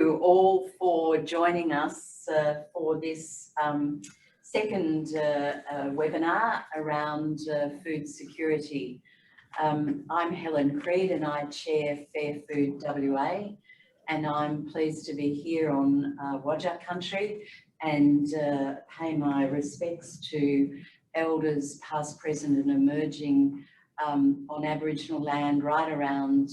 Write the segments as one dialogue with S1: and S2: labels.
S1: you all for joining us for this second webinar around food security. I'm Helen Creed and I chair Fair Food WA, and I'm pleased to be here on Wajak country and pay my respects to elders past, present and emerging on Aboriginal land right around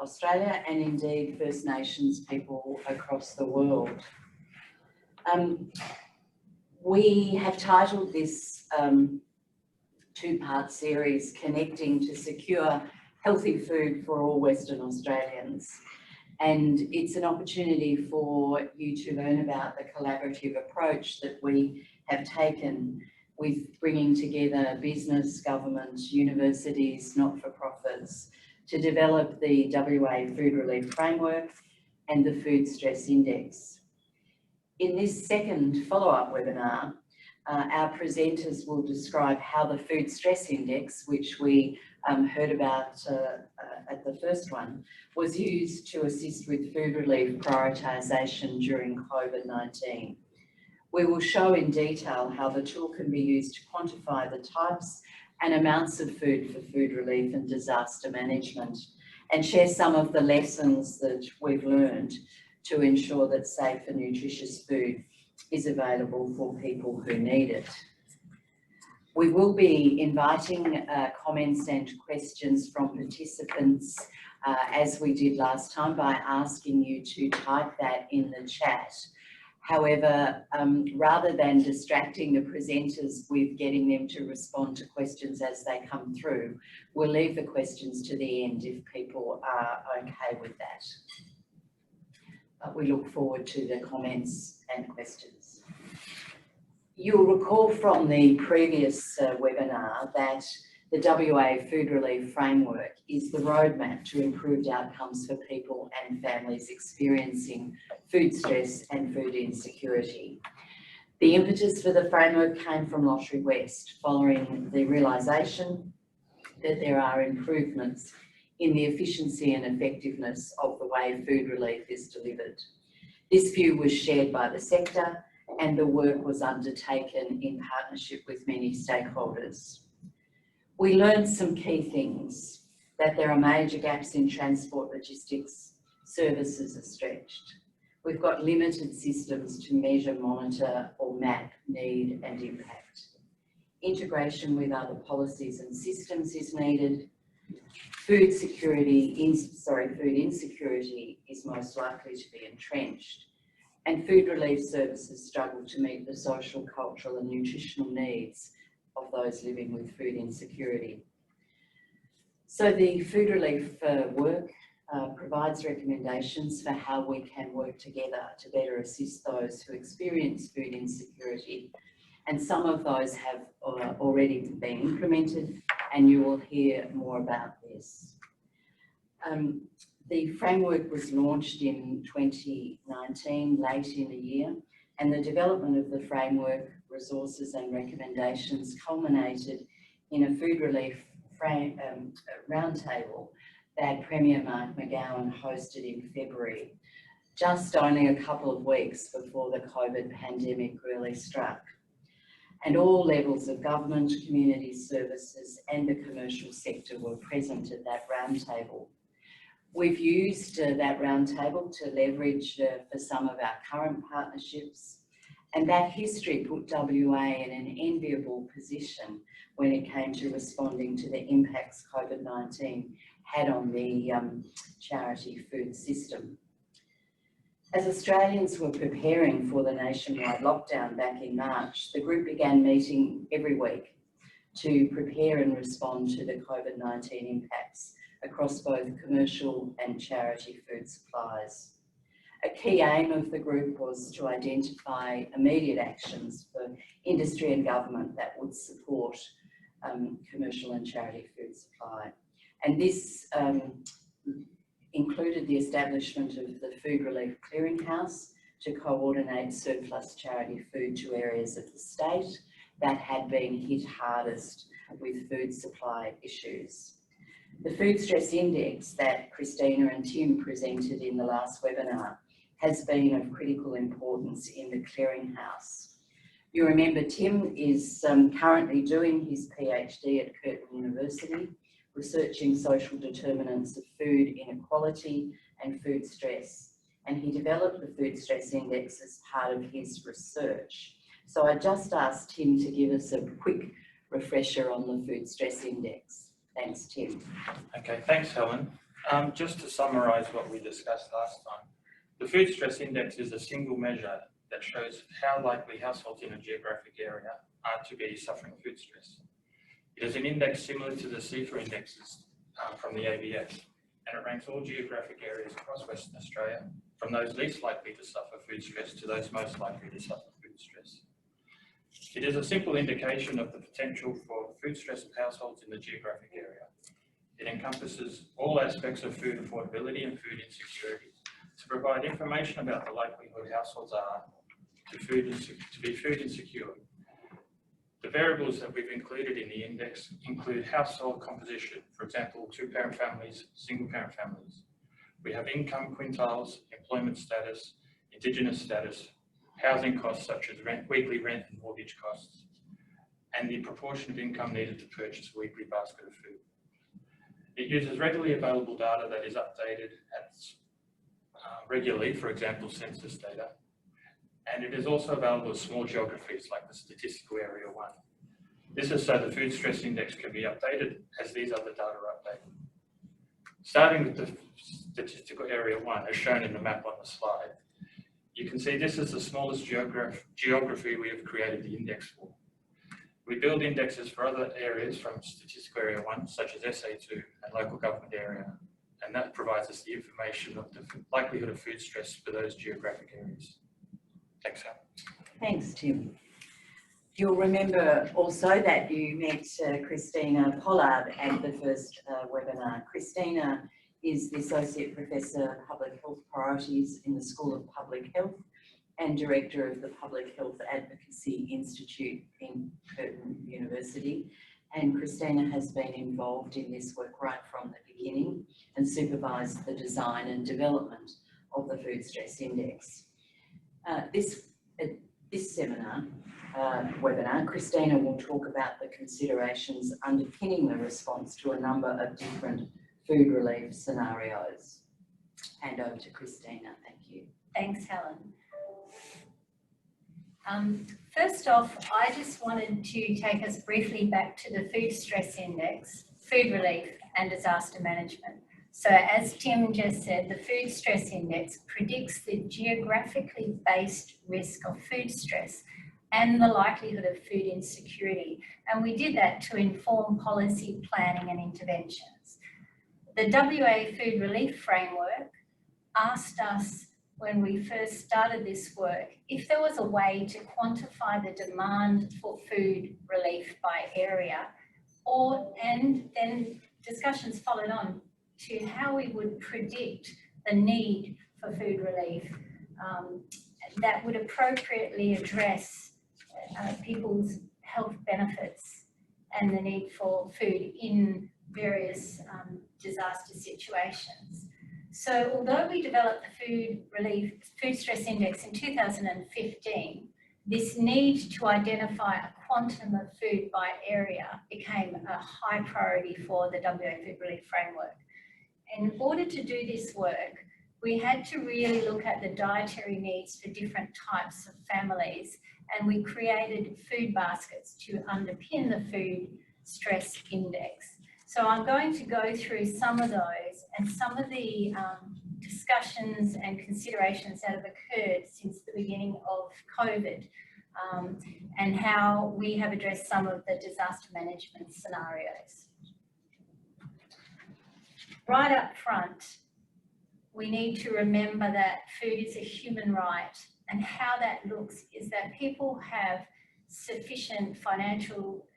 S1: Australia, and indeed First Nations people across the world. We have titled this two-part series, Connecting to Secure Healthy Food for All Western Australians. And it's an opportunity for you to learn about the collaborative approach that we have taken with bringing together business, government, universities, not-for-profits, to develop the WA Food Relief Framework and the Food Stress Index. In this second follow-up webinar, our presenters will describe how the Food Stress Index, which we heard about at the first one, was used to assist with food relief prioritisation during COVID-19. We will show in detail how the tool can be used to quantify the types and amounts of food for food relief and disaster management, and share some of the lessons that we've learned to ensure that safe and nutritious food is available for people who need it. We will be inviting comments and questions from participants as we did last time, by asking you to type that in the chat. However, rather than distracting the presenters with getting them to respond to questions as they come through, we'll leave the questions to the end if people are okay with that. But we look forward to the comments and questions. You'll recall from the previous webinar that the WA Food Relief Framework is the roadmap to improved outcomes for people and families experiencing food stress and food insecurity. The impetus for the framework came from Lottery West, following the realisation that there are improvements in the efficiency and effectiveness of the way food relief is delivered. This view was shared by the sector, and the work was undertaken in partnership with many stakeholders. We learned some key things: that there are major gaps in transport logistics, services are stretched. We've got limited systems to measure, monitor or map need and impact. Integration with other policies and systems is needed. Food insecurity is most likely to be entrenched, and food relief services struggle to meet the social, cultural and nutritional needs of those living with food insecurity. So the food relief work provides recommendations for how we can work together to better assist those who experience food insecurity, and some of those have already been implemented, and you will hear more about this. The framework was launched in 2019, late in the year, and the development of the framework, resources and recommendations culminated in a food relief roundtable that Premier Mark McGowan hosted in February, just only a couple of weeks before the COVID pandemic really struck. And all levels of government, community services and the commercial sector were present at that roundtable. We've used that roundtable to leverage for some of our current partnerships, and that history put WA in an enviable position when it came to responding to the impacts COVID-19 had on the charity food system. As Australians were preparing for the nationwide lockdown back in March, the group began meeting every week to prepare and respond to the COVID-19 impacts across both commercial and charity food supplies. A key aim of the group was to identify immediate actions for industry and government that would support commercial and charity food supply. And this included the establishment of the Food Relief Clearinghouse to coordinate surplus charity food to areas of the state that had been hit hardest with food supply issues. The Food Stress Index that Christina and Tim presented in the last webinar has been of critical importance in the clearinghouse. You remember Tim is currently doing his PhD at Curtin University, researching social determinants of food inequality and food stress. And he developed the Food Stress Index as part of his research. So I just asked Tim to give us a quick refresher on the Food Stress Index. Thanks, Tim.
S2: Okay, thanks, Helen. Just to summarise what we discussed last time, the Food Stress Index is a single measure that shows how likely households in a geographic area are to be suffering food stress. It is an index similar to the CEFA indexes from the ABS, and it ranks all geographic areas across Western Australia, from those least likely to suffer food stress to those most likely to suffer food stress. It is a simple indication of the potential for food stress of households in the geographic area. It encompasses all aspects of food affordability and food insecurity to provide information about the likelihood households are to be food insecure. The variables that we've included in the index include household composition, for example, two-parent families, single-parent families. We have income quintiles, employment status, Indigenous status, housing costs such as rent, weekly rent and mortgage costs, and the proportion of income needed to purchase a weekly basket of food. It uses readily available data that is updated regularly, for example, census data, and it is also available in small geographies like the statistical area 1. This is so the food stress index can be updated as these other data are updated. Starting with the statistical area 1, as shown in the map on the slide, you can see this is the smallest geography we have created the index for. We build indexes for other areas from statistical area 1, such as SA2 and local government area, and that provides us the information of the likelihood of food stress for those geographic areas. Thanks, Helen.
S1: Thanks, Tim. You'll remember also that you met Christina Pollard at the first webinar. Christina is the Associate Professor of Public Health Priorities in the School of Public Health and Director of the Public Health Advocacy Institute in Curtin University. And Christina has been involved in this work right from the beginning and supervised the design and development of the Food Stress Index. This seminar, webinar, Christina will talk about the considerations underpinning the response to a number of different food relief scenarios. Hand over to Christina, thank you.
S3: Thanks, Helen. First off, I just wanted to take us briefly back to the Food Stress Index, food relief and disaster management. So as Tim just said, the Food Stress Index predicts the geographically based risk of food stress and the likelihood of food insecurity. And we did that to inform policy planning and interventions. The WA Food Relief Framework asked us when we first started this work if there was a way to quantify the demand for food relief by area, and then discussions followed on to how we would predict the need for food relief that would appropriately address people's health benefits and the need for food in various disaster situations. So although we developed the Food Stress Index in 2015, this need to identify a quantum of food by area became a high priority for the WA Food Relief Framework. In order to do this work, we had to really look at the dietary needs for different types of families, and we created food baskets to underpin the Food Stress Index. So I'm going to go through some of those and some of the discussions and considerations that have occurred since the beginning of COVID, and how we have addressed some of the disaster management scenarios. Right up front, we need to remember that food is a human right, and how that looks is that people have sufficient financial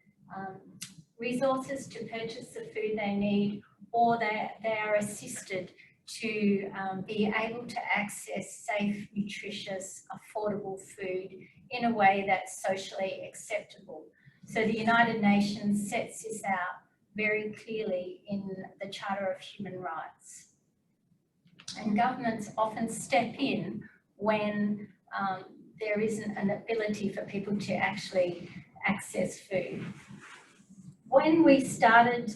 S3: resources to purchase the food they need, or they are assisted to be able to access safe, nutritious, affordable food in a way that's socially acceptable. So the United Nations sets this out very clearly in the Charter of Human Rights. And governments often step in when there isn't an ability for people to actually access food. When we started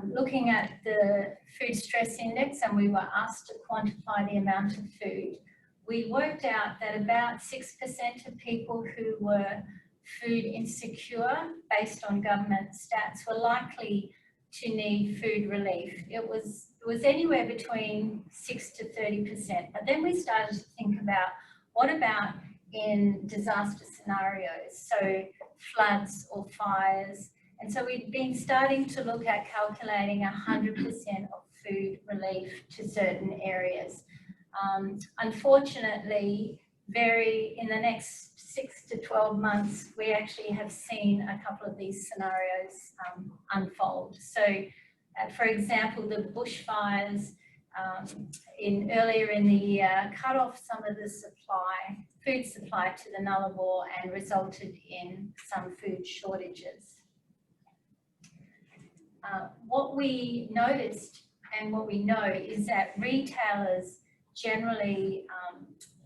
S3: looking at the food stress index and we were asked to quantify the amount of food, we worked out that about 6% of people who were food insecure, based on government stats, were likely to need food relief. It was anywhere between 6 to 30%. But then we started to think about, what about in disaster scenarios, so floods or fires? And so we've been starting to look at calculating 100% of food relief to certain areas. Unfortunately, in the next 6 to 12 months, we actually have seen a couple of these scenarios unfold. So, for example, the bushfires earlier in the year cut off some of the food supply to the Nullarbor and resulted in some food shortages. What we noticed and what we know is that retailers generally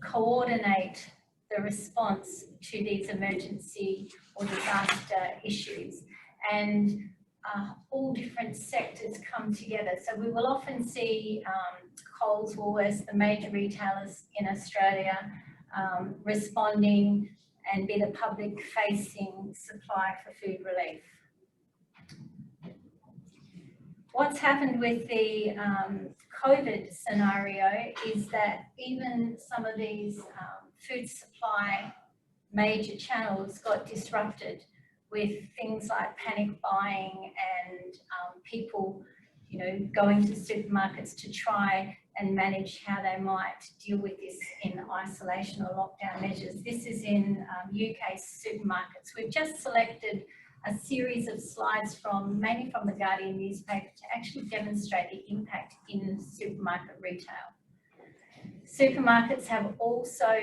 S3: coordinate the response to these emergency or disaster issues, and all different sectors come together. So we will often see Coles, Woolworths, the major retailers in Australia, responding and be the public-facing supply for food relief. What's happened with the COVID scenario is that even some of these food supply major channels got disrupted with things like panic buying and people, going to supermarkets to try and manage how they might deal with this in isolation or lockdown measures. This is in UK supermarkets. We've just selected a series of slides mainly from the Guardian newspaper to actually demonstrate the impact in supermarket retail. Supermarkets have also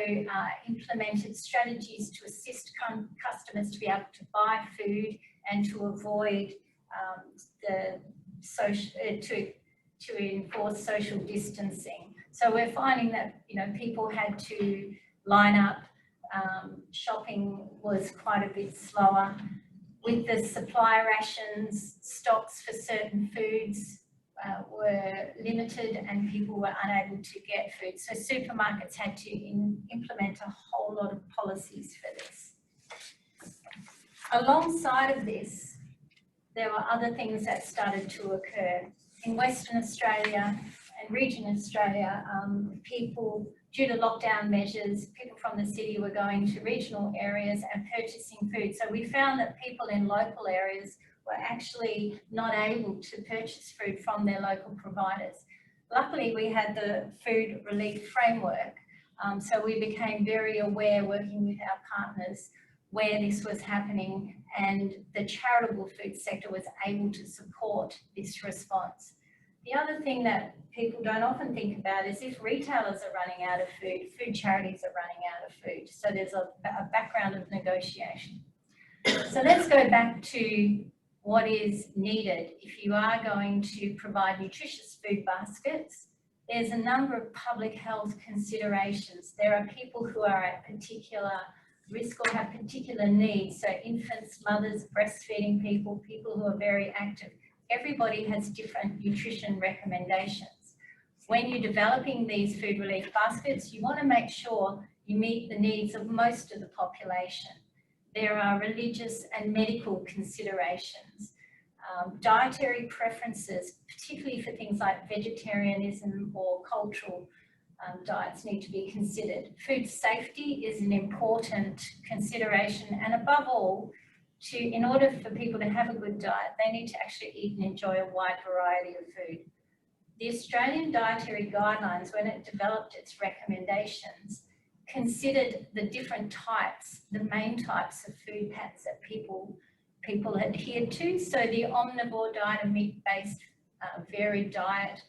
S3: implemented strategies to assist customers to be able to buy food and to avoid to enforce social distancing. So we're finding that people had to line up. Shopping was quite a bit slower. With the supply rations, stocks for certain foods were limited and people were unable to get food. So supermarkets had to implement a whole lot of policies for this. Alongside of this, there were other things that started to occur. In Western Australia and regional Australia, people, due to lockdown measures, people from the city were going to regional areas and purchasing food. So we found that people in local areas were actually not able to purchase food from their local providers. Luckily, we had the Food Relief Framework, so we became very aware, working with our partners, where this was happening, and the charitable food sector was able to support this response. The other thing that people don't often think about is if retailers are running out of food, food charities are running out of food. So there's a background of negotiation. So let's go back to what is needed. If you are going to provide nutritious food baskets, there's a number of public health considerations. There are people who are at particular risk or have particular needs. So infants, mothers, breastfeeding people, people who are very active. Everybody has different nutrition recommendations. When you're developing these food relief baskets, you want to make sure you meet the needs of most of the population. There are religious and medical considerations. Dietary preferences, particularly for things like vegetarianism or cultural diets, need to be considered. Food safety is an important consideration, and above all, in order for people to have a good diet, they need to actually eat and enjoy a wide variety of food. The Australian Dietary Guidelines, when it developed its recommendations, considered the different types, the main types of food patterns that people adhered to. So the omnivore diet, a meat-based varied diet,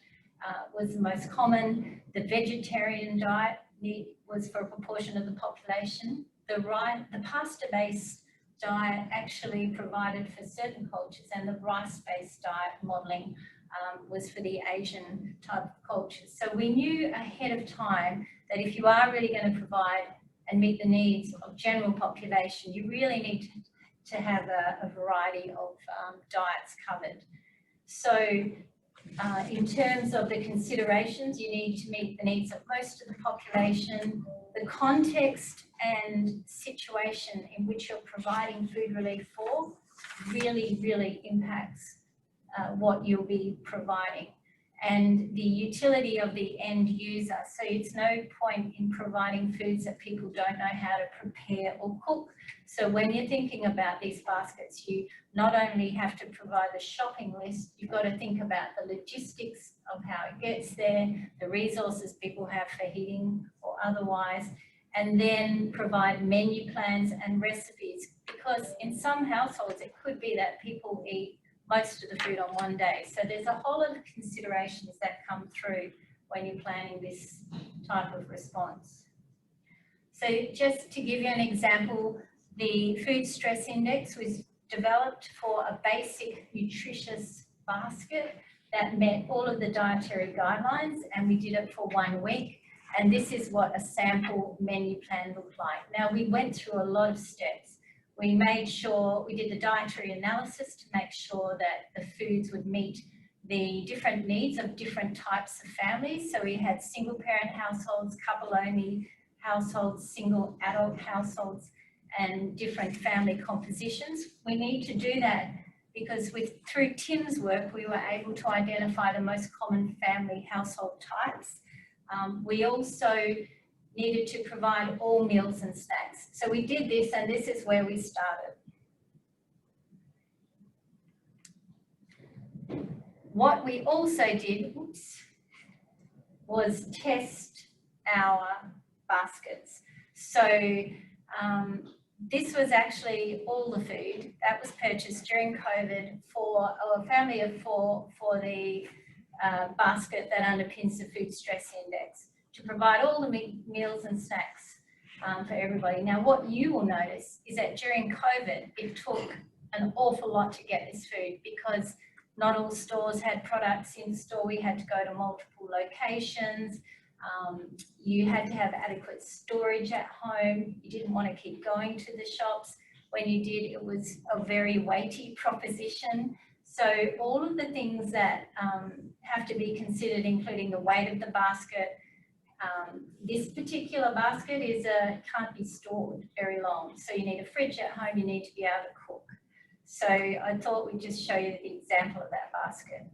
S3: was the most common. The vegetarian diet was for a proportion of the population. The pasta-based diet actually provided for certain cultures, and the rice-based diet modelling was for the Asian type of cultures. So we knew ahead of time that if you are really going to provide and meet the needs of general population, you really need to have a variety of diets covered. So in terms of the considerations, you need to meet the needs of most of the population. The context and situation in which you're providing food relief for really impacts what you'll be providing, and the utility of the end user. So it's no point in providing foods that people don't know how to prepare or cook. So when you're thinking about these baskets, you not only have to provide the shopping list, you've got to think about the logistics of how it gets there, the resources people have for heating or otherwise, and then provide menu plans and recipes, because in some households it could be that people eat most of the food on one day. So there's a whole lot of considerations that come through when you're planning this type of response. So just to give you an example, the food stress index was developed for a basic nutritious basket that met all of the dietary guidelines, and we did it for 1 week. And this is what a sample menu plan looked like. Now, we went through a lot of steps. We made sure, we did the dietary analysis to make sure that the foods would meet the different needs of different types of families. So we had single parent households, couple only households, single adult households, and different family compositions. We need to do that because through Tim's work, we were able to identify the most common family household types. We also needed to provide all meals and snacks. So we did this, and this is where we started. What we also did, was test our baskets. So this was actually all the food that was purchased during COVID for a family of 4 for the basket that underpins the food stress index, to provide all the meals and snacks for everybody. Now, what you will notice is that during COVID, it took an awful lot to get this food because not all stores had products in store. We had to go to multiple locations. You had to have adequate storage at home. You didn't want to keep going to the shops. When you did, it was a very weighty proposition. So all of the things that have to be considered, including the weight of the basket. This particular basket can't be stored very long. So you need a fridge at home, you need to be able to cook. So I thought we'd just show you the example of that basket.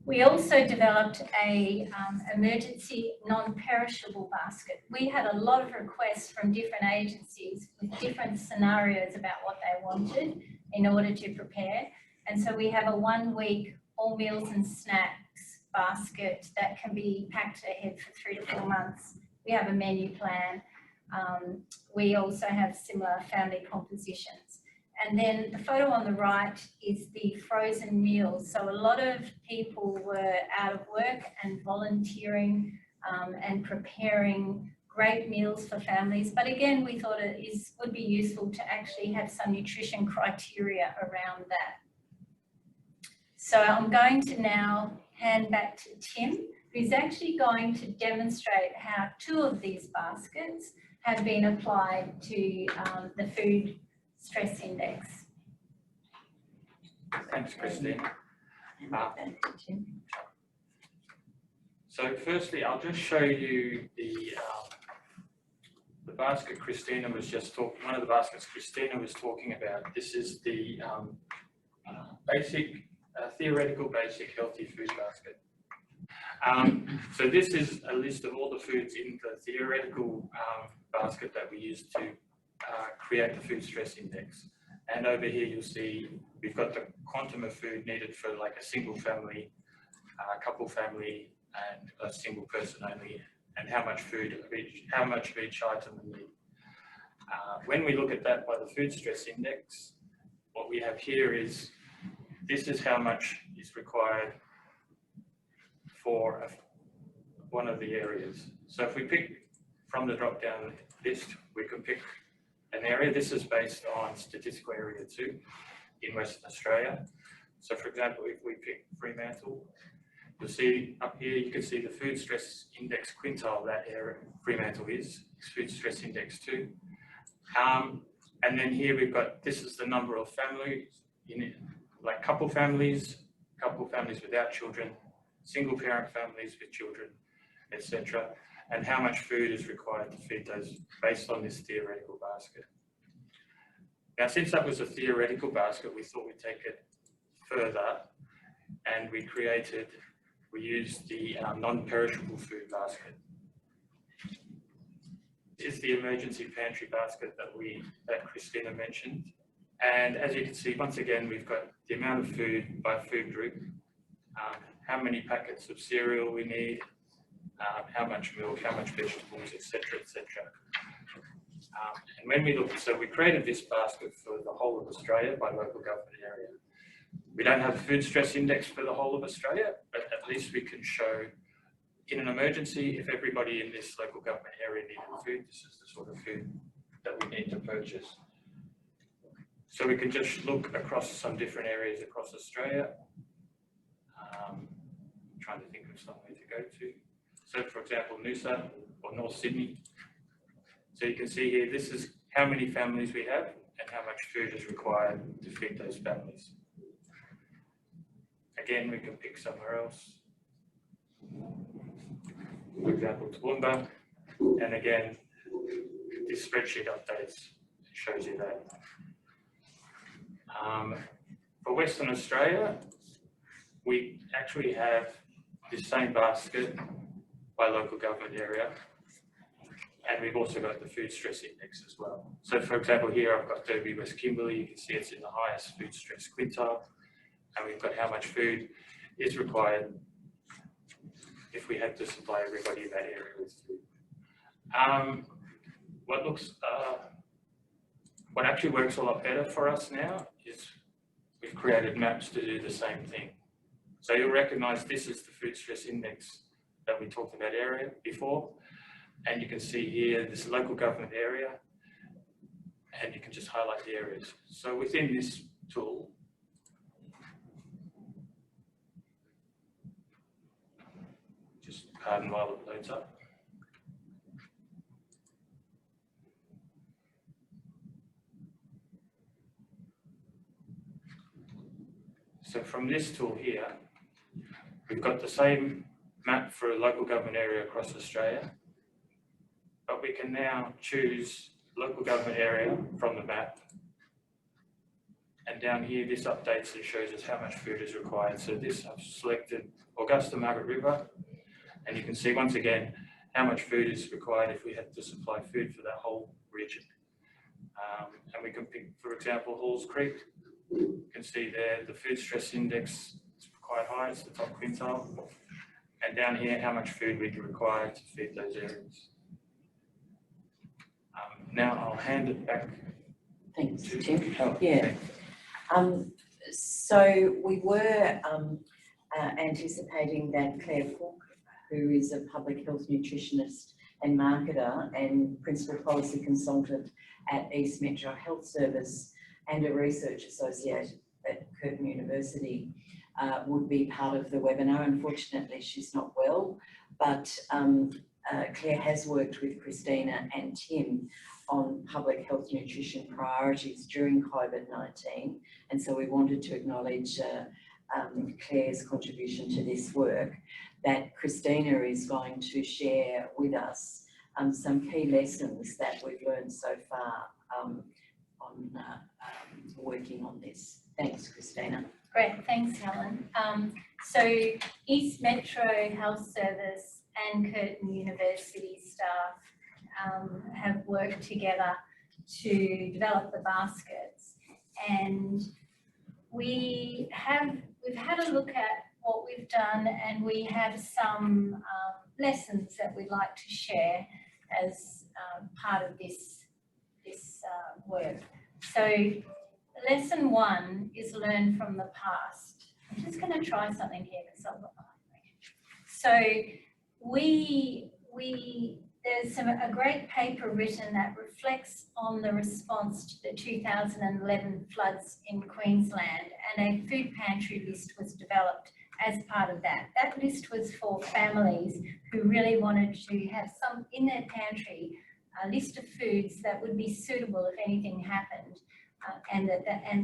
S3: We also developed a emergency non-perishable basket. We had a lot of requests from different agencies with different scenarios about what they wanted in order to prepare. And so we have a 1 week all meals and snacks basket that can be packed ahead for 3 to 4 months. We have a menu plan. We also have similar family compositions. And then the photo on the right is the frozen meals. So a lot of people were out of work and volunteering and preparing great meals for families. But again, we thought would be useful to actually have some nutrition criteria around that. So I'm going to now hand back to Tim, who's actually going to demonstrate how 2 of these baskets have been applied to the food stress index.
S2: Thanks, Christine. So firstly, I'll just show you the basket Christina was just talking, one of the baskets Christina was talking about. This is the theoretical basic healthy food basket. So this is a list of all the foods in the theoretical basket that we use to create the food stress index. And over here you'll see we've got the quantum of food needed for like a single family, couple family, and a single person only, and how much food of each item we need. When we look at that by the food stress index, what we have here is this is how much is required for one of the areas. So if we pick from the drop-down list, we can pick an area. This is based on statistical area 2 in Western Australia. So for example, if we pick Fremantle, you'll see up here, you can see the food stress index quintile that area Fremantle is food stress index 2. And then here we've got, this is the number of families in it, like couple families without children, single parent families with children, etc. And how much food is required to feed those based on this theoretical basket. Now, since that was a theoretical basket, we thought we'd take it further, and we used the non-perishable food basket. This is the emergency pantry basket that Christina mentioned. And as you can see, once again, we've got the amount of food by food group, how many packets of cereal we need, how much milk, how much vegetables, etc., etc. And when we look, so we created this basket for the whole of Australia by local government area. We don't have a food stress index for the whole of Australia, but at least we can show in an emergency, if everybody in this local government area needed food, this is the sort of food that we need to purchase. So we can just look across some different areas across Australia. Trying to think of somewhere to go to. So for example, Noosa or North Sydney. So you can see here, this is how many families we have and how much food is required to feed those families. Again, we can pick somewhere else. For example, Toowoomba. And again, this spreadsheet updates, shows you that. For Western Australia, we actually have the same basket by local government area, and we've also got the food stress index as well. So for example, here I've got Derby West Kimberley, you can see it's in the highest food stress quintile, and we've got how much food is required if we had to supply everybody in that area with food. What actually works a lot better for us now is we've created maps to do the same thing. So you'll recognise this is the food stress index that we talked about before. And you can see here this local government area, and you can just highlight the areas. So within this tool, just pardon while it loads up. So from this tool here, we've got the same map for a local government area across Australia, but we can now choose local government area from the map. And down here, this updates and shows us how much food is required. So this, I've selected Augusta Margaret River, and you can see once again how much food is required if we had to supply food for that whole region. And we can pick, for example, Halls Creek. You can see there the food stress index is quite high, it's the top quintile. And down here, how much food we require to feed those areas. Now I'll hand it back.
S1: Thanks, Tim.
S2: Oh,
S1: yeah. So we were anticipating that Claire Cook, who is a public health nutritionist and marketer and principal policy consultant at East Metro Health Service and a research associate at Curtin University, would be part of the webinar. Unfortunately, she's not well, but Claire has worked with Christina and Tim on public health nutrition priorities during COVID-19, and so we wanted to acknowledge Claire's contribution to this work. That Christina is going to share with us some key lessons that we've learned so far on working on this. Thanks, Christina.
S3: Great, thanks, Helen. So East Metro Health Service and Curtin University staff have worked together to develop the baskets, and we've had a look at what we've done, and we have some lessons that we'd like to share as part of this work. So lesson 1 is learn from the past. I'm just going to try something here because I've got. So we there's a great paper written that reflects on the response to the 2011 floods in Queensland, and a food pantry list was developed as part of that. That list was for families who really wanted to have some in their pantry, a list of foods that would be suitable if anything happened, and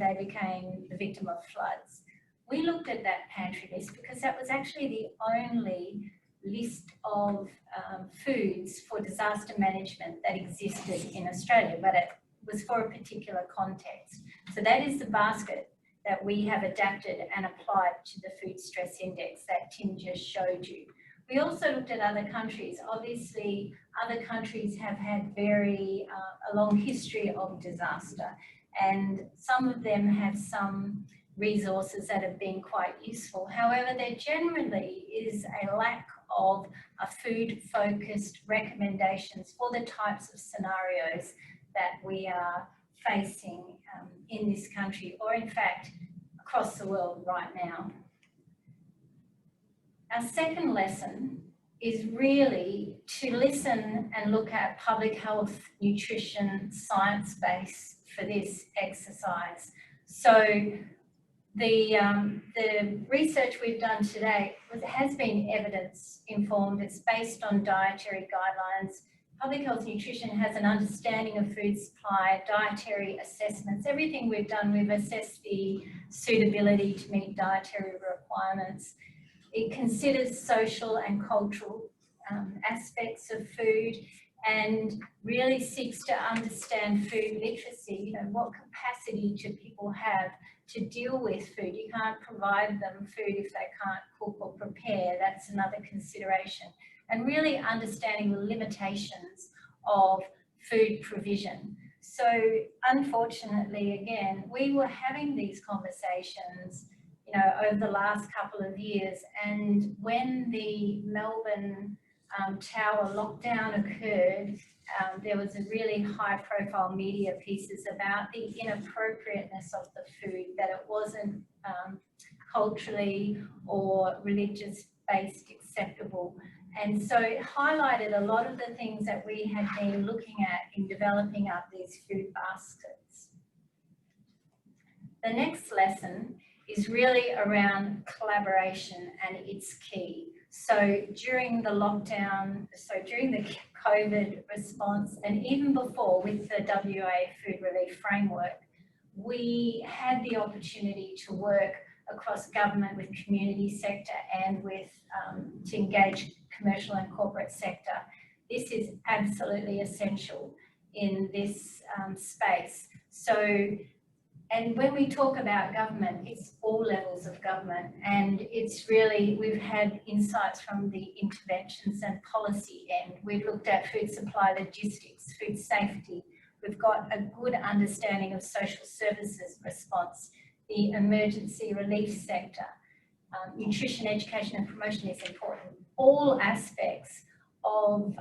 S3: they became the victim of floods. We looked at that pantry list because that was actually the only list of foods for disaster management that existed in Australia, but it was for a particular context. So that is the basket that we have adapted and applied to the food stress index that Tim just showed you. We also looked at other countries. Obviously, other countries have had a long history of disaster, and some of them have some resources that have been quite useful. However, there generally is a lack of food-focused recommendations for the types of scenarios that we are facing in this country, or in fact, across the world right now. Our second lesson is really to listen and look at public health, nutrition, science base for this exercise. So the research we've done today has been evidence informed. It's based on dietary guidelines. Public health nutrition has an understanding of food supply, dietary assessments. Everything we've done, we've assessed the suitability to meet dietary requirements. It considers social and cultural aspects of food, and really seeks to understand food literacy. What capacity do people have to deal with food? You can't provide them food if they can't cook or prepare. That's another consideration. And really understanding the limitations of food provision. So unfortunately, again, we were having these conversations, over the last couple of years, and when the Melbourne Tower lockdown occurred, there was a really high-profile media pieces about the inappropriateness of the food, that it wasn't culturally or religious-based acceptable. And so it highlighted a lot of the things that we had been looking at in developing up these food baskets. The next lesson is really around collaboration, and it's key. So during the lockdown, during the COVID response, and even before with the WA Food Relief Framework, we had the opportunity to work across government with community sector and with to engage commercial and corporate sector. This is absolutely essential in this space. And when we talk about government, it's all levels of government, and it's really, we've had insights from the interventions and policy end. We've looked at food supply logistics, food safety. We've got a good understanding of social services response, the emergency relief sector, nutrition, education and promotion is important. All aspects of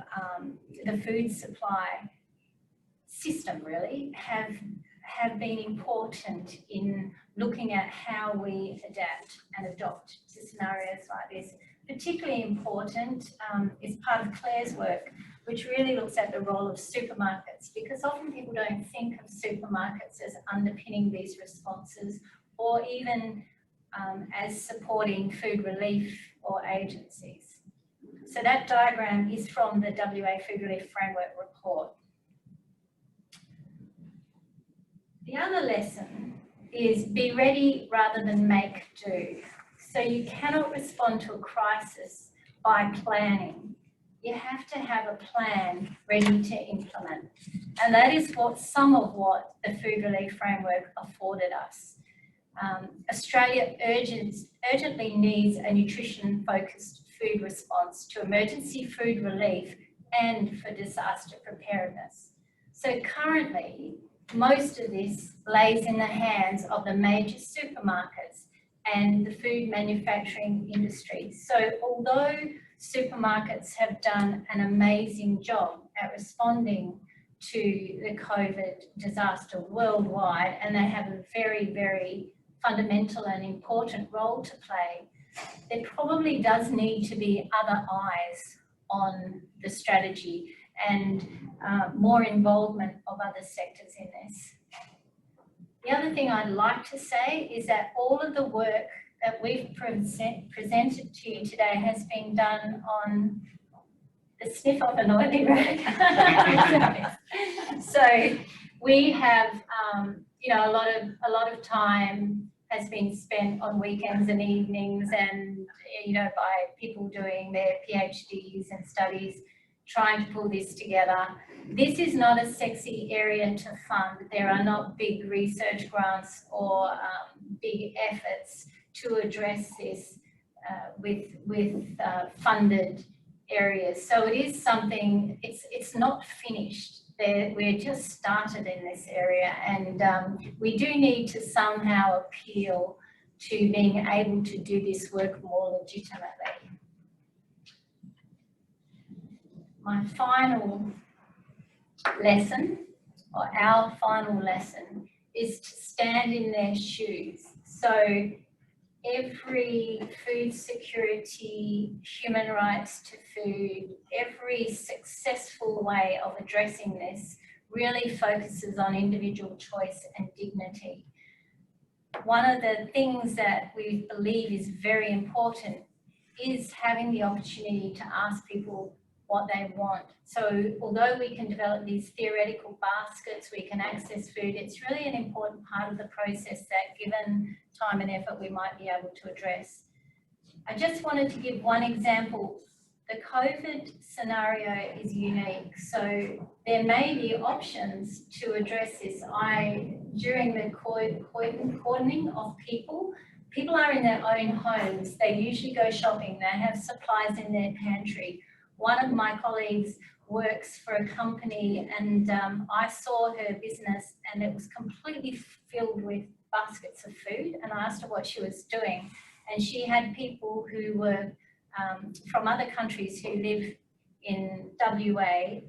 S3: the food supply system really have been important in looking at how we adapt and adopt to scenarios like this. Particularly important is part of Claire's work, which really looks at the role of supermarkets, because often people don't think of supermarkets as underpinning these responses, or even as supporting food relief or agencies. So that diagram is from the WA Food Relief Framework report. The other lesson is be ready rather than make do. So you cannot respond to a crisis by planning. You have to have a plan ready to implement. And that is some of what the Food Relief Framework afforded us. Australia urgently needs a nutrition-focused food response to emergency food relief and for disaster preparedness. So currently, most of this lays in the hands of the major supermarkets and the food manufacturing industry. So although supermarkets have done an amazing job at responding to the COVID disaster worldwide, and they have a very, very fundamental and important role to play, there probably does need to be other eyes on the strategy. and more involvement of other sectors in this. The other thing I'd like to say is that all of the work that we've presented to you today has been done on the sniff of an oily rag. So we have, you know, a lot of time has been spent on weekends and evenings, and you know, by people doing their PhDs and studies, trying to pull this together. This is not a sexy area to fund. There are not big research grants or big efforts to address this with funded areas. So it is something, it's not finished. We're just started in this area, and we do need to somehow appeal to being able to do this work more legitimately. My final lesson, or our final lesson, is to stand in their shoes. So every food security, human rights to food, every successful way of addressing this really focuses on individual choice and dignity. One of the things that we believe is very important is having the opportunity to ask people what they want. So although we can develop these theoretical baskets, we can access food, it's really an important part of the process that, given time and effort, we might be able to address. I just wanted to give one example. The COVID scenario is unique, so there may be options to address this. During the cordoning of people are in their own homes. They usually go shopping. They have supplies in their pantry. One of my colleagues works for a company, and I saw her business, and it was completely filled with baskets of food, and I asked her what she was doing, and she had people who were from other countries who live in WA,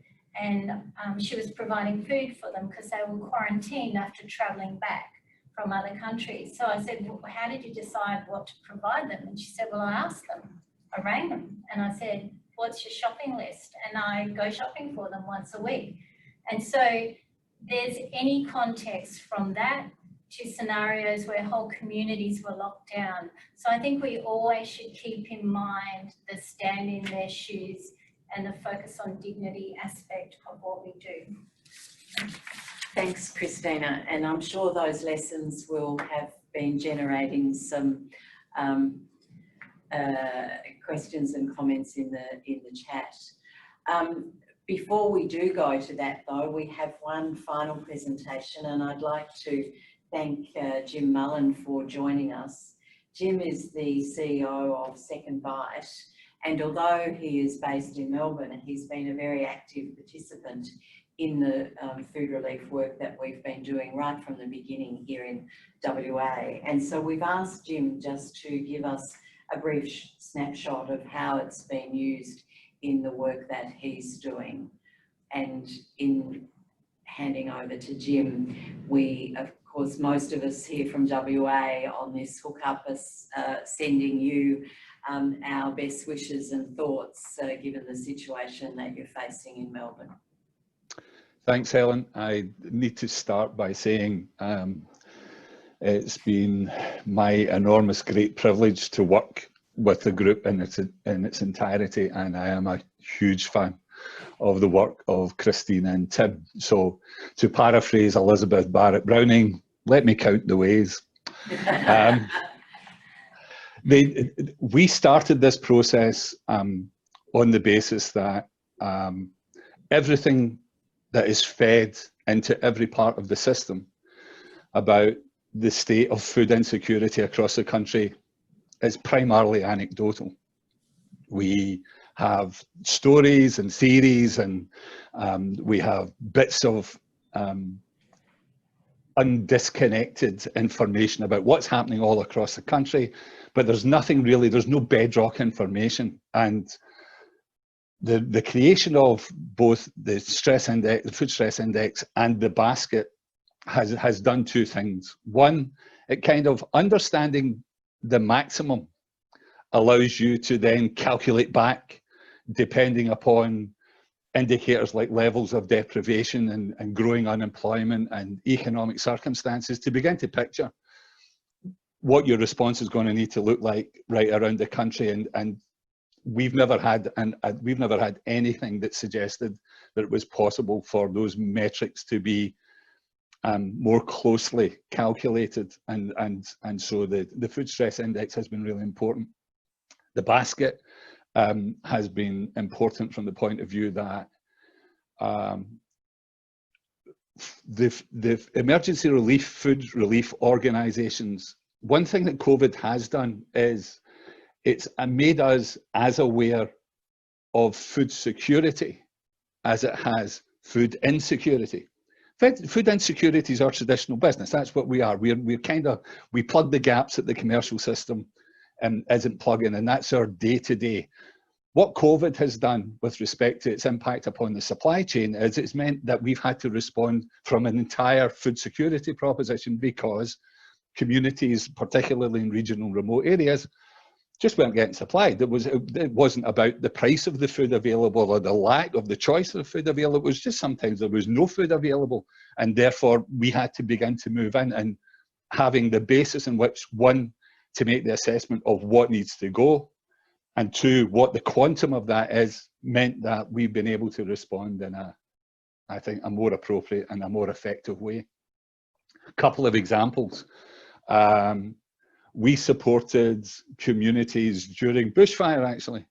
S3: and she was providing food for them because they were quarantined after travelling back from other countries. So I said, well, how did you decide what to provide them? And she said, well, I asked them, I rang them, and I said, what's your shopping list? And I go shopping for them once a week. And so there's any context from that to scenarios where whole communities were locked down. So I think we always should keep in mind the stand in their shoes and the focus on dignity aspect of what we do.
S1: Thanks, Christina. And I'm sure those lessons will have been generating some questions and comments in the chat. Before we do go to that though, we have one final presentation, and I'd like to thank Jim Mullen for joining us. Jim is the CEO of Second Bite, and although he is based in Melbourne, he's been a very active participant in the food relief work that we've been doing right from the beginning here in WA. And so we've asked Jim just to give us a brief snapshot of how it's been used in the work that he's doing. And in handing over to Jim, we, of course, most of us here from WA on this hook up us sending you our best wishes and thoughts given the situation that you're facing in Melbourne.
S4: Thanks, Helen. I need to start by saying it's been my enormous great privilege to work with the group in its entirety, and I am a huge fan of the work of Christina and Tim. So to paraphrase Elizabeth Barrett Browning, let me count the ways. We started this process on the basis that everything that is fed into every part of the system about the state of food insecurity across the country is primarily anecdotal. We have stories and theories, and we have bits of undisconnected information about what's happening all across the country, but there's nothing really, there's no bedrock information. And the creation of both the stress index, the food stress index, and the basket has done two things. One, it kind of understanding the maximum allows you to then calculate back depending upon indicators like levels of deprivation and growing unemployment and economic circumstances to begin to picture what your response is going to need to look like right around the country. And we've never had anything that suggested that it was possible for those metrics to be more closely calculated, and so the food stress index has been really important. The basket has been important from the point of view that the emergency relief, food relief organisations, one thing that COVID has done is it's made us as aware of food security as it has food insecurity. Food insecurity is our traditional business. That's what we are. We plug the gaps that the commercial system isn't plugging, and that's our day-to-day. What COVID has done with respect to its impact upon the supply chain is it's meant that we've had to respond from an entire food security proposition, because communities, particularly in regional remote areas, just weren't getting supplied. It wasn't about the price of the food available or the lack of the choice of food available. It was just sometimes there was no food available, and therefore we had to begin to move in, and having the basis in which, one, to make the assessment of what needs to go, and two, what the quantum of that is, meant that we've been able to respond in I think, a more appropriate and a more effective way. A couple of examples. We supported communities during bushfire, actually,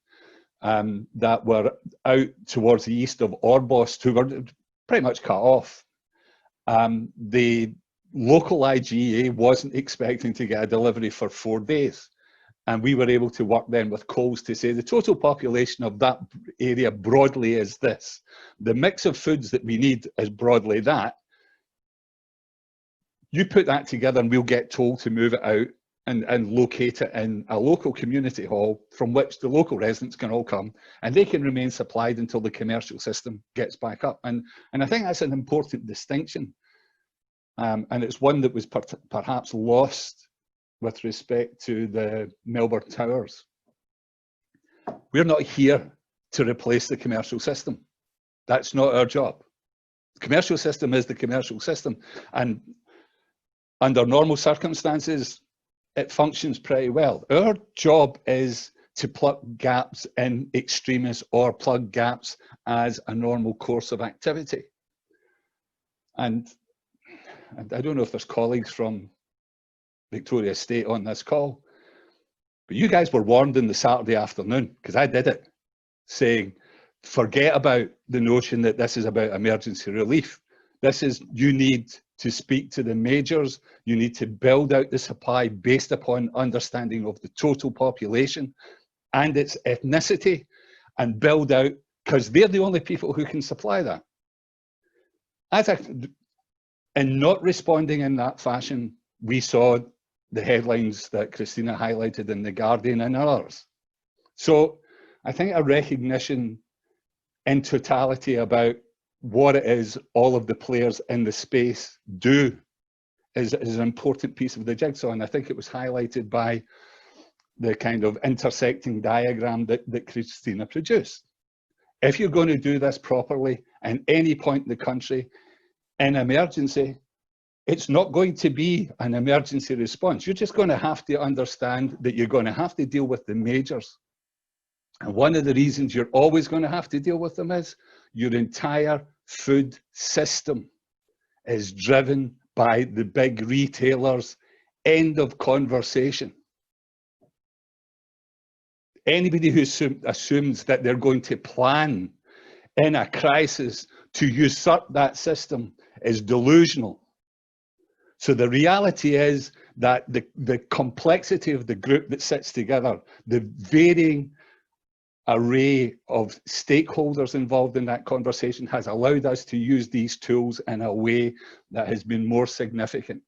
S4: that were out towards the east of Orbost, who were pretty much cut off. The local IGA wasn't expecting to get a delivery for 4 days. And we were able to work then with Coles to say the total population of that area broadly is this. The mix of foods that we need is broadly that. You put that together and we'll get told to move it out and locate it in a local community hall from which the local residents can all come, and they can remain supplied until the commercial system gets back up. And I think that's an important distinction. And it's one that was perhaps lost with respect to the Melbourne Towers. We're not here to replace the commercial system. That's not our job. The commercial system is the commercial system. And under normal circumstances, it functions pretty well. Our job is to plug gaps in extremis or plug gaps as a normal course of activity. And I don't know if there's colleagues from Victoria State on this call, but you guys were warned in the Saturday afternoon, because I did it, saying, forget about the notion that this is about emergency relief. This is, you need to speak to the majors, you need to build out the supply based upon understanding of the total population and its ethnicity, and build out, because they're the only people who can supply that. In not responding in that fashion, we saw the headlines that Christina highlighted in The Guardian and others. So I think a recognition in totality about what it is all of the players in the space do is an important piece of the jigsaw. And I think it was highlighted by the kind of intersecting diagram that Christina produced. If you're going to do this properly at any point in the country in emergency, it's not going to be an emergency response. You're just going to have to understand that you're going to have to deal with the majors. And one of the reasons you're always going to have to deal with them is your entire food system is driven by the big retailers. End of conversation. Anybody who assumes that they're going to plan in a crisis to usurp that system is delusional. So the reality is that the complexity of the group that sits together, the varying array of stakeholders involved in that conversation, has allowed us to use these tools in a way that has been more significant,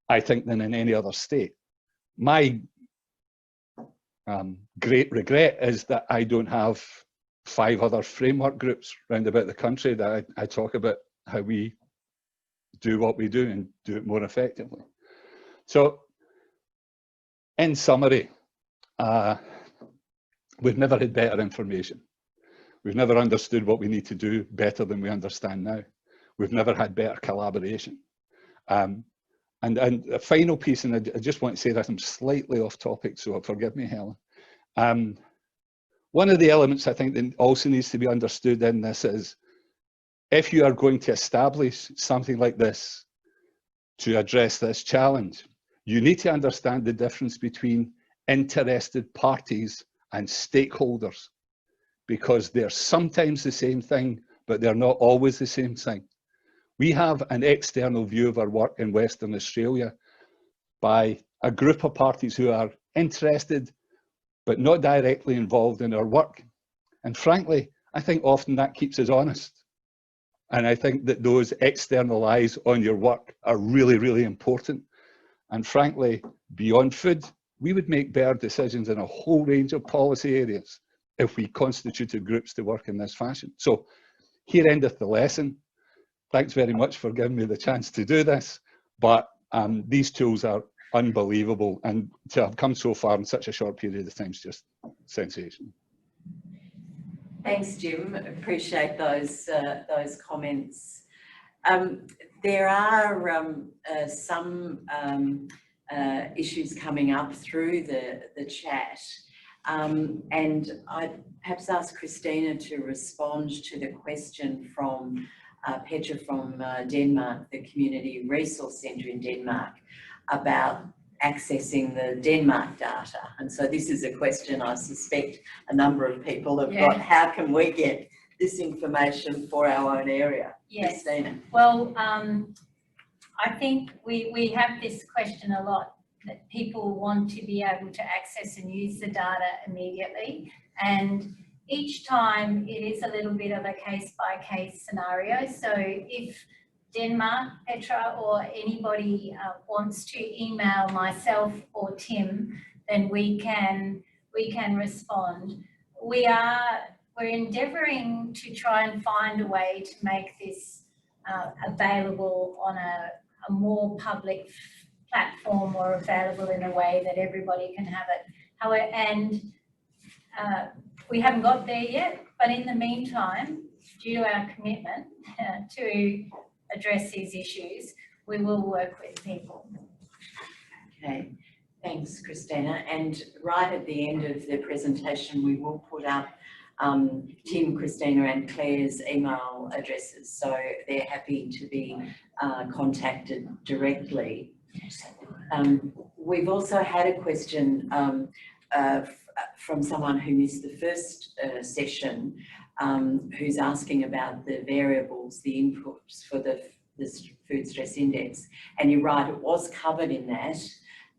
S4: I think, than in any other state. My great regret is that I don't have 5 other framework groups round about the country that I talk about how we do what we do and do it more effectively. So, in summary, we've never had better information. We've never understood what we need to do better than we understand now. We've never had better collaboration. And a final piece, and I just want to say that I'm slightly off topic, so forgive me, Helen. One of the elements I think that also needs to be understood in this is, if you are going to establish something like this to address this challenge, you need to understand the difference between interested parties and stakeholders, because they're sometimes the same thing, but they're not always the same thing. We have an external view of our work in Western Australia by a group of parties who are interested but not directly involved in our work. And frankly, I think often that keeps us honest. And I think that those external eyes on your work are really, really important. And frankly, beyond food, we would make better decisions in a whole range of policy areas if we constituted groups to work in this fashion. So here endeth the lesson. Thanks very much for giving me the chance to do this, but these tools are unbelievable, and to have come so far in such a short period of time is just sensational.
S1: Thanks, Jim. Appreciate those comments. There are some issues coming up through the chat, and I'd perhaps ask Christina to respond to the question from Petra from Denmark, the Community Resource Centre in Denmark, about accessing the Denmark data. And so this is a question I suspect a number of people have got. How can we get this information for our own area?
S3: Yes.
S1: Christina.
S3: Well, I think we have this question a lot, that people want to be able to access and use the data immediately. And each time it is a little bit of a case-by-case scenario. So if Denmark, Petra, or anybody wants to email myself or Tim, then we can respond. We're endeavouring to try and find a way to make this available on a more public platform, or available in a way that everybody can have it. However, we haven't got there yet, but in the meantime, due to our commitment to address these issues, we will work with people.
S1: Okay, thanks, Christina. And right at the end of the presentation, we will put up Tim, Christina and Claire's email addresses, so they're happy to be contacted directly. We've also had a question from someone who missed the first session, who's asking about the variables, the inputs for the food stress index. And you're right, it was covered in that.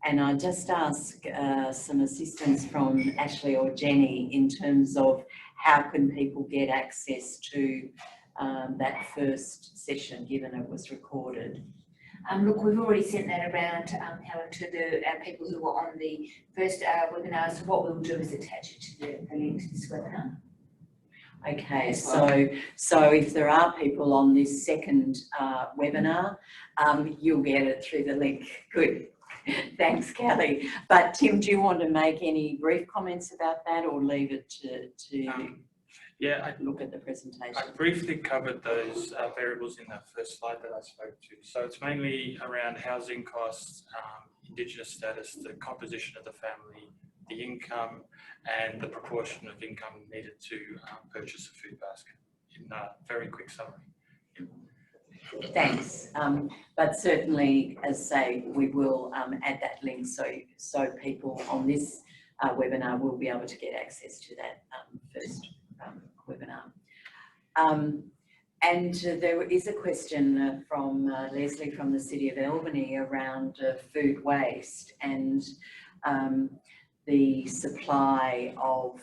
S1: And I just ask some assistance from Ashley or Jenny in terms of how can people get access to that first session, given it was recorded.
S5: Look, we've already sent that around, Helen, to our people who were on the first webinar. So what we'll do is attach it to the link to this webinar.
S1: Okay, so if there are people on this second webinar, you'll get it through the link. Good. Thanks, Kelly. But Tim, do you want to make any brief comments about that, or leave it to look at the presentation?
S2: I briefly covered those variables in the first slide that I spoke to. So it's mainly around housing costs, Indigenous status, the composition of the family, the income, and the proportion of income needed to purchase a food basket, in a very quick summary.
S1: Thanks. But certainly, as say, we will add that link so people on this webinar will be able to get access to that first webinar. And there is a question from Leslie from the City of Albany around food waste and the supply of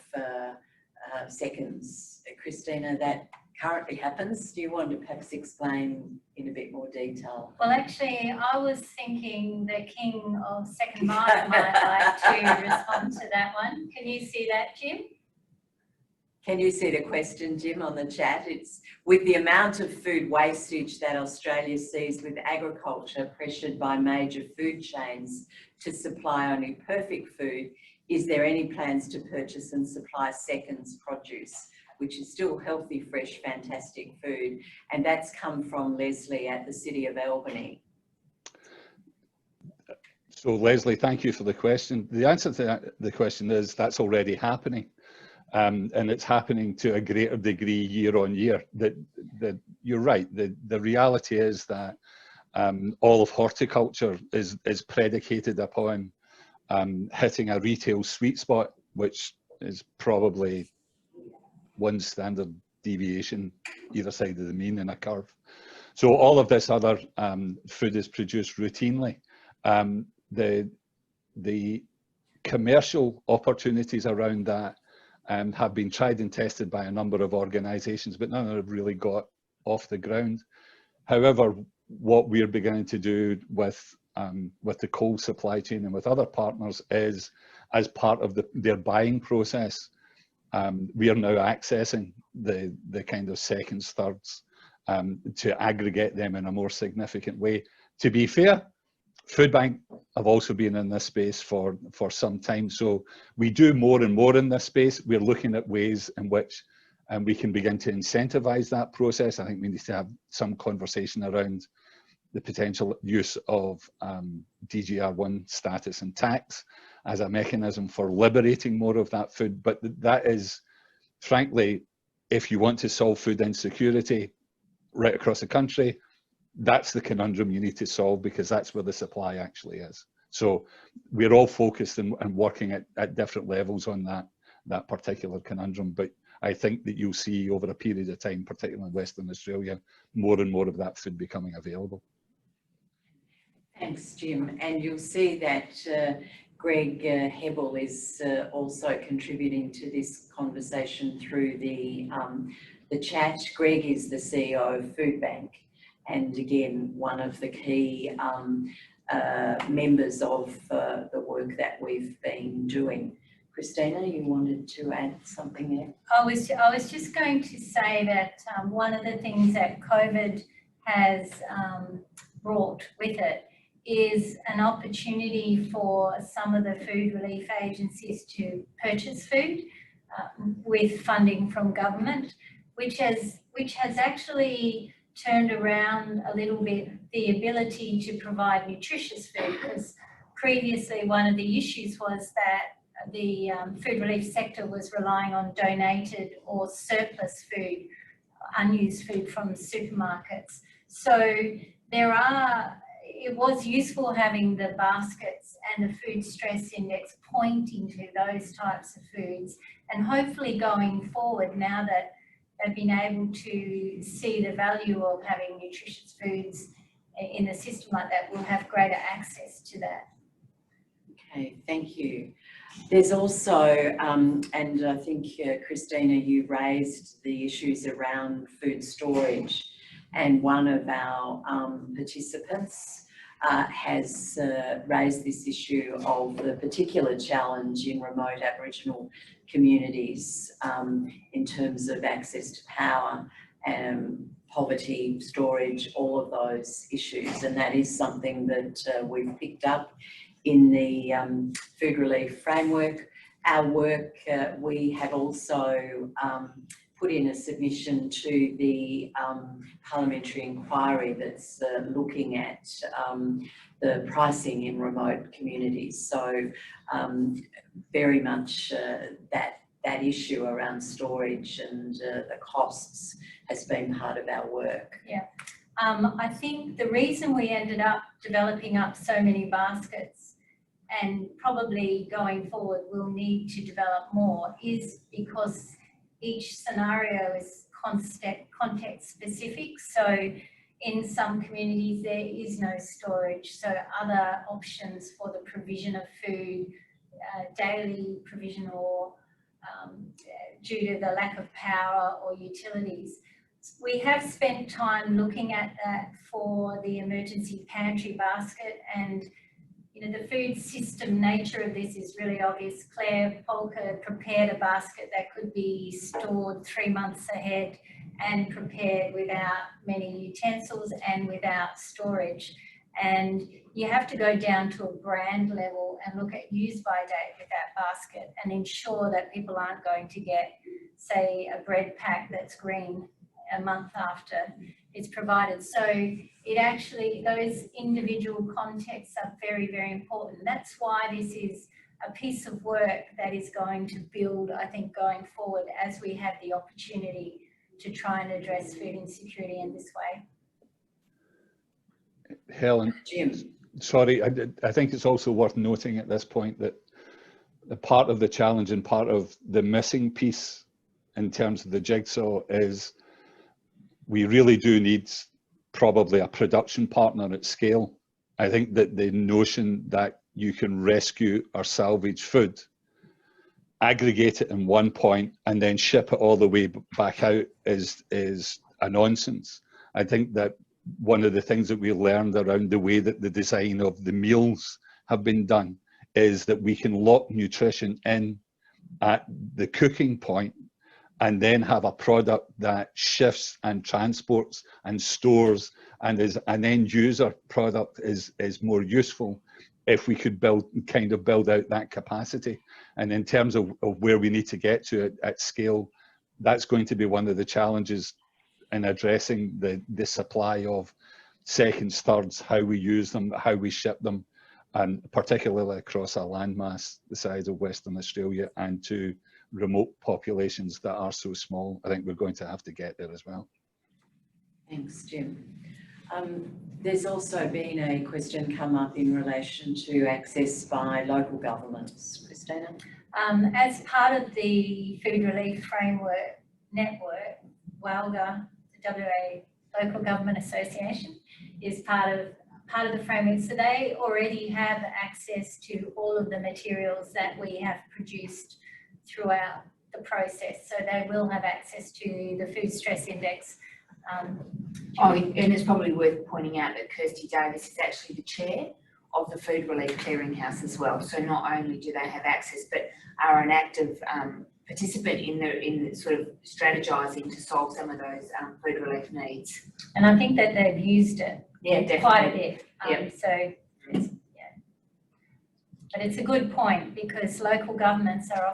S1: seconds. Christina, that currently happens. Do you want to perhaps explain in a bit more detail?
S3: Well, actually, I was thinking the King of Second Mile might like to respond to that one. Can you see that, Jim?
S1: Can you see the question, Jim, on the chat? It's with the amount of food wastage that Australia sees, with agriculture pressured by major food chains to supply only perfect food, is there any plans to purchase and supply seconds produce which is still healthy, fresh, fantastic food. And that's come from Leslie at the City of Albany.
S4: So Leslie, thank you for the question. The answer to the question is that's already happening. And it's happening to a greater degree year on year. You're right, the reality is that all of horticulture is predicated upon hitting a retail sweet spot, which is probably one standard deviation either side of the mean in a curve. So all of this other food is produced routinely. The commercial opportunities around that have been tried and tested by a number of organisations, but none have really got off the ground. However, what we're beginning to do with the cold supply chain and with other partners is, as part of their buying process, we are now accessing the kind of seconds, thirds, to aggregate them in a more significant way. To be fair, Food Bank have also been in this space for some time, so we do more and more in this space. We're looking at ways in which we can begin to incentivise that process. I think we need to have some conversation around the potential use of DGR1 status and tax as a mechanism for liberating more of that food. But that is, frankly, if you want to solve food insecurity right across the country, that's the conundrum you need to solve, because that's where the supply actually is. So we're all focused and working at different levels on that particular conundrum. But I think that you'll see over a period of time, particularly in Western Australia, more and more of that food becoming available.
S1: Thanks, Jim. And you'll see that Greg Hebel is also contributing to this conversation through the chat. Greg is the CEO of Food Bank, and again, one of the key members of the work that we've been doing. Christina, you wanted to add something there?
S3: I was just going to say that one of the things that COVID has brought with it is an opportunity for some of the food relief agencies to purchase food with funding from government, which has actually turned around a little bit the ability to provide nutritious food, because previously one of the issues was that the food relief sector was relying on donated or surplus food, unused food from supermarkets. So it was useful having the baskets and the food stress index pointing to those types of foods, and hopefully going forward, now that they've been able to see the value of having nutritious foods in a system like that, we'll have greater access to that.
S1: Okay, thank you. There's also, and I think Christina, you raised the issues around food storage, and one of our participants has raised this issue of the particular challenge in remote Aboriginal communities in terms of access to power, poverty, storage, all of those issues. And that is something that we've picked up in the food relief framework. Our work, we have also put in a submission to the parliamentary inquiry that's looking at the pricing in remote communities. So very much that issue around storage and the costs has been part of our work.
S3: Yeah, I think the reason we ended up developing up so many baskets, and probably going forward we'll need to develop more, is because each scenario is context specific. So in some communities there is no storage, so other options for the provision of food, daily provision, or due to the lack of power or utilities. We have spent time looking at that for the emergency pantry basket, and the food system nature of this is really obvious. Claire Polker prepared a basket that could be stored 3 months ahead and prepared without many utensils and without storage. And you have to go down to a brand level and look at use by date with that basket and ensure that people aren't going to get, say, a bread pack that's green a month after it's provided. So it actually, those individual contexts are very, very important. That's why this is a piece of work that is going to build, I think, going forward as we have the opportunity to try and address food insecurity in this way.
S4: Helen,
S1: Jim.
S4: sorry, I think it's also worth noting at this point that the part of the challenge and part of the missing piece in terms of the jigsaw is we really do need probably a production partner at scale. I think that the notion that you can rescue or salvage food, aggregate it in one point and then ship it all the way back out is a nonsense. I think that one of the things that we learned around the way that the design of the meals have been done is that we can lock nutrition in at the cooking point and then have a product that shifts and transports and stores and is an end user product is more useful if we could build out that capacity. And in terms of where we need to get to at scale, that's going to be one of the challenges in addressing the supply of seconds, thirds, how we use them, how we ship them, and particularly across a landmass the size of Western Australia and to remote populations that are so small. I think we're going to have to get there as well.
S1: Thanks, Jim. There's also been a question come up in relation to access by local governments. Christina?
S3: As part of the Food Relief Framework Network, WALGA, the WA Local Government Association, is part of the framework. So they already have access to all of the materials that we have produced throughout the process. So they will have access to the food stress index.
S5: And it's probably worth pointing out that Kirsty Davis is actually the chair of the Food Relief Clearinghouse as well. So not only do they have access, but are an active participant in sort of strategising to solve some of those food relief needs.
S3: And I think that they've used it quite a bit. So it's, but it's a good point because local governments are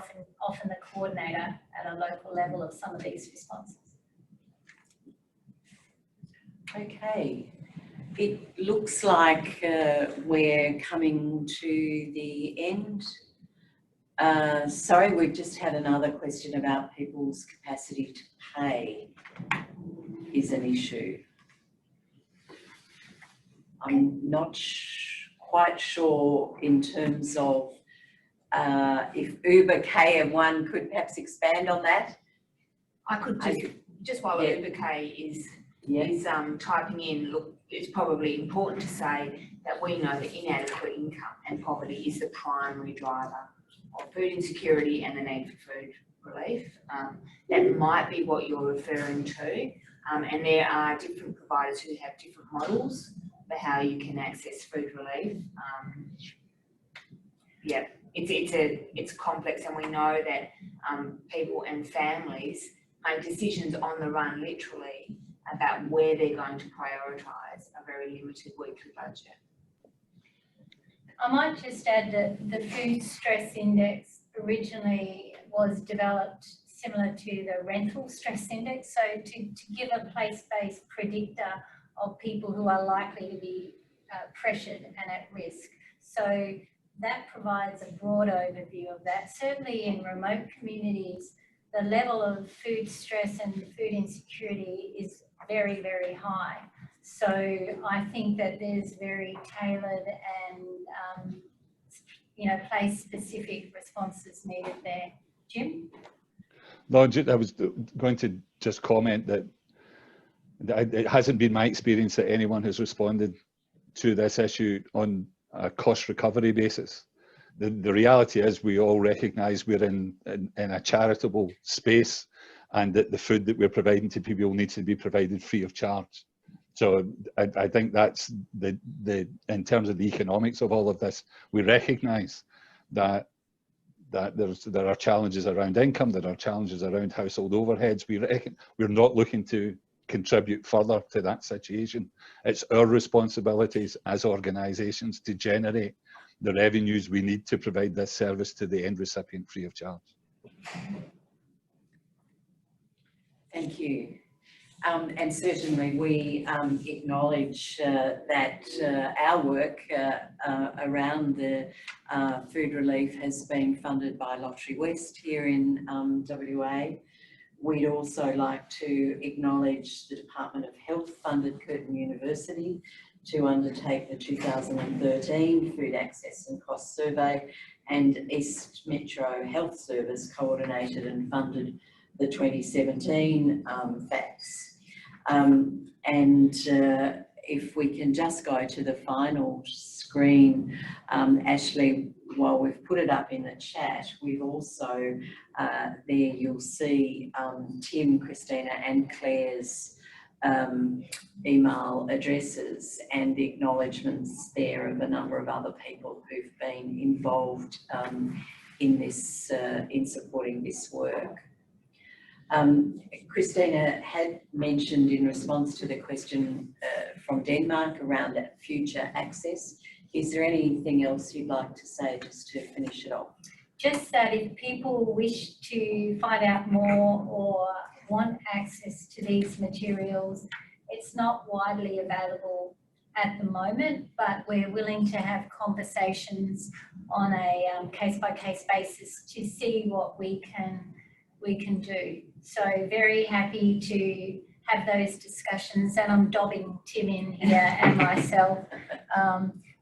S3: often the coordinator at a local level of some of these responses.
S1: Okay, it looks like we're coming to the end. Sorry, we've just had another question about people's capacity to pay is an issue. I'm not quite sure in terms of if Uber KM1 could perhaps expand on that.
S5: I could just while Uber K is typing in, look, it's probably important to say that we know that inadequate income and poverty is the primary driver of food insecurity and the need for food relief. That might be what you're referring to, and there are different providers who have different models for how you can access food relief. It's complex, and we know that people and families make decisions on the run, literally, about where they're going to prioritise a very limited weekly budget.
S3: I might just add that the food stress index originally was developed similar to the rental stress index, so to give a place-based predictor of people who are likely to be pressured and at risk. So that provides a broad overview of that. Certainly in remote communities, the level of food stress and food insecurity is very, very high. So I think that there's very tailored and place-specific responses needed there. Jim?
S4: No, I was going to just comment that it hasn't been my experience that anyone has responded to this issue on a cost recovery basis. The reality is we all recognise we're in a charitable space and that the food that we're providing to people needs to be provided free of charge. So I think that's in terms of the economics of all of this, we recognise that there are challenges around income, there are challenges around household overheads. We're not looking to contribute further to that situation. It's our responsibilities as organisations to generate the revenues we need to provide this service to the end recipient free of charge.
S1: Thank you. And certainly we acknowledge that our work around the food relief has been funded by Lottery West here in WA. We'd also like to acknowledge the Department of Health funded Curtin University to undertake the 2013 Food Access and Cost Survey, and East Metro Health Service coordinated and funded the 2017 FACS. If we can just go to the final screen, Ashley, while we've put it up in the chat, we've also, there you'll see Tim, Christina and Claire's email addresses and the acknowledgements there of a number of other people who've been involved in this, in supporting this work. Christina had mentioned in response to the question from Denmark around that future access. Is there anything else you'd like to say just to finish it off?
S3: Just that if people wish to find out more or want access to these materials, it's not widely available at the moment, but we're willing to have conversations on a case-by-case basis to see what we can do. So very happy to have those discussions, and I'm dobbing Tim in here and myself.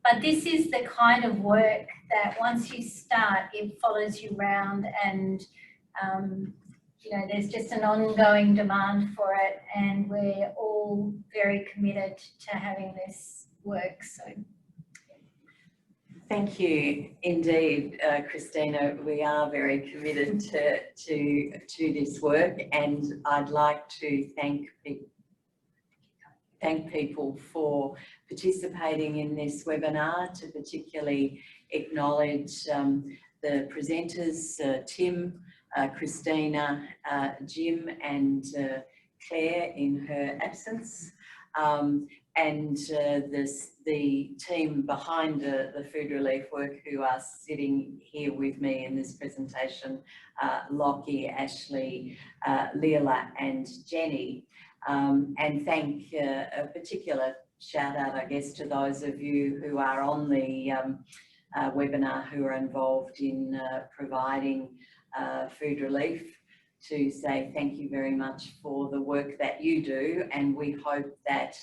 S3: But this is the kind of work that once you start, it follows you around, and you know, there's just an ongoing demand for it, and we're all very committed to having this work. So.
S1: Thank you indeed, Christina. We are very committed to this work, and I'd like to thank people for participating in this webinar, to particularly acknowledge the presenters, Tim, Christina, Jim and Claire in her absence. And the team behind the food relief work who are sitting here with me in this presentation, Lockie, Ashley, Leela and Jenny. And thank a particular shout out, I guess, to those of you who are on the webinar who are involved in providing food relief, to say thank you very much for the work that you do, and we hope that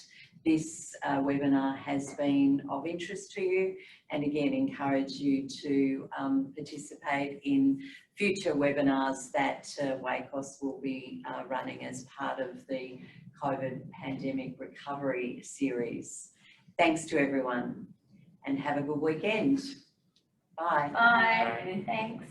S1: this webinar has been of interest to you, and again encourage you to participate in future webinars that WACOSS will be running as part of the COVID pandemic recovery series. Thanks to everyone and have a good weekend. Bye.
S3: Bye. Thanks.